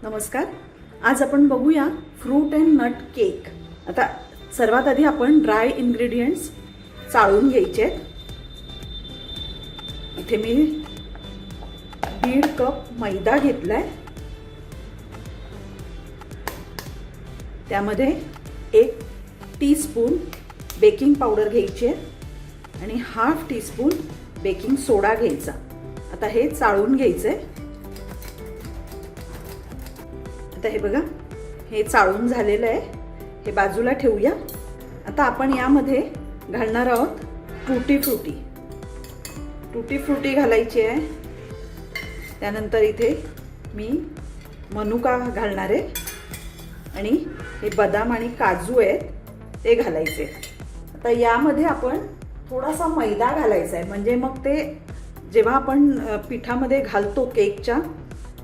नमस्कार. आज आपण बघूया फ्रूट अँड नट केक. आता सर्वात आधी आपण ड्राय इंग्रेडियंट्स चाळून घ्यायचे आहेत. इथे मी 1.5 कप मैदा घेतलाय. त्यामध्ये 1 टीस्पून बेकिंग पावडर घ्यायची आहे आणि 1/2 टीस्पून बेकिंग सोडा घ्यायचा. आता हे चाळून घ्यायचंय. आता हे बघा, हे चाळून झालेलं आहे. हे बाजूला ठेवूया. आता आपण यामध्ये घालणार आहोत टूटी फ्रूटी. टूटी फ्रूटी घालायची आहे. त्यानंतर इथे मी मनुका घालणार आहे आणि हे बदाम आणि काजू आहेत ते घालायचे. आता यामध्ये आपण थोडासा मैदा घालायचा आहे, म्हणजे मग ते जेव्हा आपण पिठामध्ये घालतो केकच्या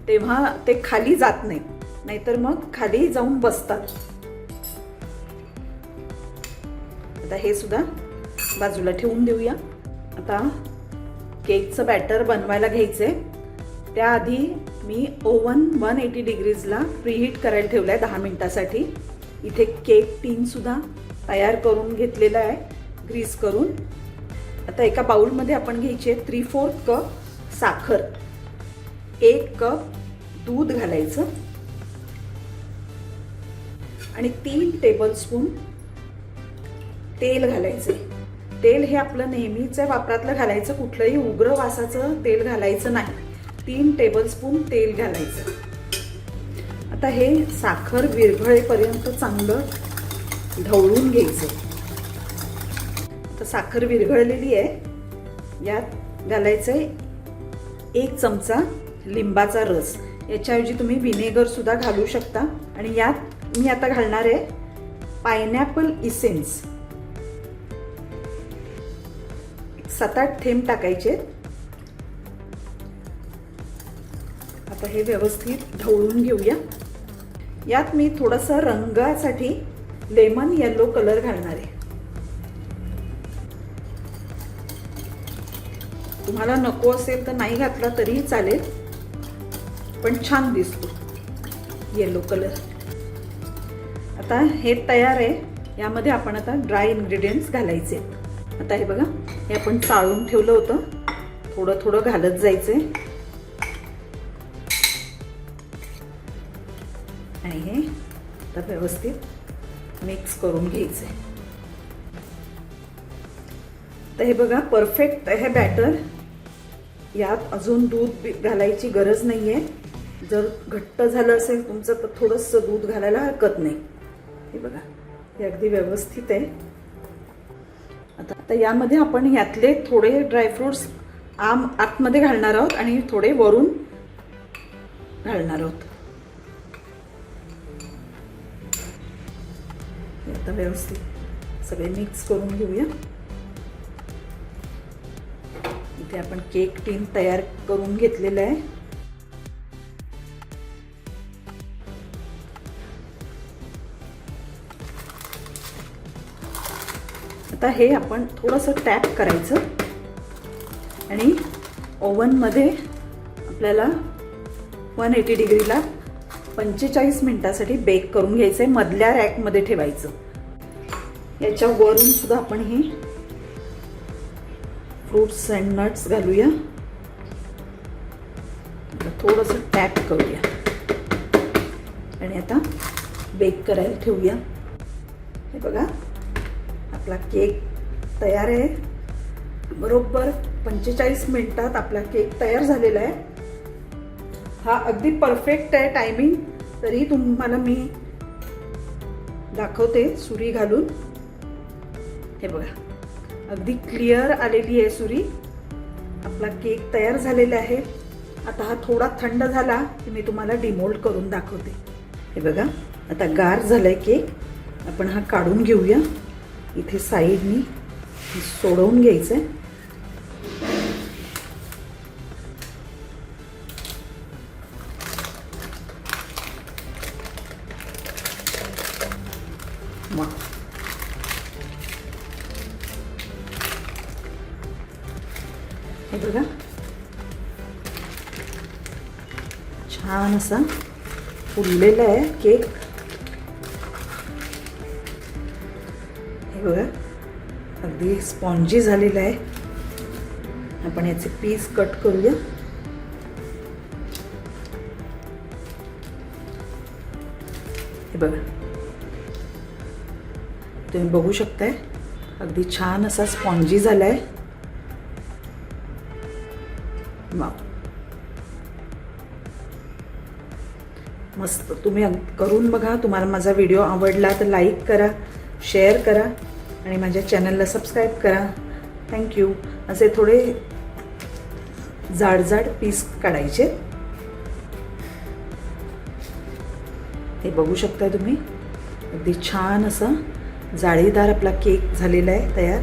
तेव्हा ते खाली जात नाही, नाहीतर मग खाली जाऊन बसतात. आता हे सुद्धा बाजूला ठेवून देऊया. आता केकचं बॅटर बनवायला घ्यायचंय. त्याआधी मी ओव्हन 180 डिग्रीजला प्रीहीट करायला ठेवलाय 10 मिनिटासाठी. इथे केक टीन सुद्धा तयार करून घेतलेला आहे ग्रीस करून. आता एका बाउलमध्ये आपण घ्यायचे 3/4 कप साखर, 1 कप दूध घालायचं आणि 3 टेबलस्पून तेल घालायचे. तेल हे आपलं नेहमीच्या वापरातलं घालायचं, कुठलंही उग्र वासाचं तेल घालायचं नाही. 3 टेबलस्पून तेल घालायचं. आता हे साखर विरघळेपर्यंत चांगलं ढवळून घ्यायचं. आता साखर विरघळलेली आहे. यात घालायचंय 1 चमचा लिंबाचा रस. याच्याऐवजी तुम्ही व्हिनेगर सुद्धा घालू शकता. आणि यात मी आता घालणार आहे पायनॅपल इसेन्स. 7-8 थेंब टाकायचे. आता हे व्यवस्थित ढवळून घेऊया. यात मी थोडासा रंगासाठी लेमन येलो कलर घालणार आहे. तुम्हाला नको असेल तर नाही घातला तरीही चालेल, पण छान दिसतो येलो कलर. आता हे तयार आहे. यामध्ये आपण आता ड्राय इंग्रेडियंट्स घालायचे. आता हे बघा, हे आपण चाळून ठेवलं होतं. थोडं थोडं घालत जायचंय आणि हे आता व्यवस्थित मिक्स करून घ्यायचंय. तर हे बघा, परफेक्ट हे बॅटर. यात अजून दूध घालायची गरज नाहीये. जर घट्ट झालं असेल तुमचं तर थोडंसं दूध घालायला हरकत नाही. हे बघा, हे अगदी व्यवस्थित आहे. आता यामध्ये आपण यातले थोडे ड्रायफ्रुट्स आतमध्ये घालणार आहोत आणि थोडे वरून घालणार आहोत. आता व्यवस्थित सगळे मिक्स करून घेऊया. इथे आपण केक टीन तयार करून घेतलेलं आहे. आता हे आपण थोडंसं टॅप करायचं आणि ओव्हनमध्ये आपल्याला 180 डिग्रीला 45 मिनिटासाठी बेक करून घ्यायचं आहे. मधल्या रॅकमध्ये ठेवायचं. याच्या वरून सुद्धा आपण हे फ्रूट्स अँड नट्स घालूया. थोडंसं टॅप करूया आणि आता बेक करायला ठेवूया. हे बघा, आपला केक तयार आहे. बरोबर 45 मिनिटात आपला केक तयार झालेला आहे. हा अगदी परफेक्ट आहे टायमिंग. तरी तुम्हाला मी दाखवते सुरी घालून. हे बघा, अगदी क्लिअर आलेली आहे सुरी. आपला केक तयार झालेला आहे. आता हा थोडा थंड झाला की मी तुम्हाला डिमोल्ड करून दाखवते. हे बघा, आता गार झालाय केक. आपण हा काढून घेऊया. इथे साईडनी सोडवून घ्यायचंय. हे बघा छान असा फुललेला आहे केक. हे बघा अगदी स्पॉन्जी झालेला आहे. आपण याचे पीस कट करूया. हे बघा तुम्ही बघू शकताय अगदी छान असा स्पॉन्जी झाला आहे. मस्त. तुम्ही करून बघा. तुम्हाला माझा व्हिडिओ आवडला तर लाईक करा, शेअर करा आणि माझ्या चॅनलला सबस्क्राईब करा. थँक्यू. असे थोडे जाड पीस काढायचे. हे बघू शकता तुम्ही अगदी छान असा जाळीदार आपला केक झालेला आहे तयार.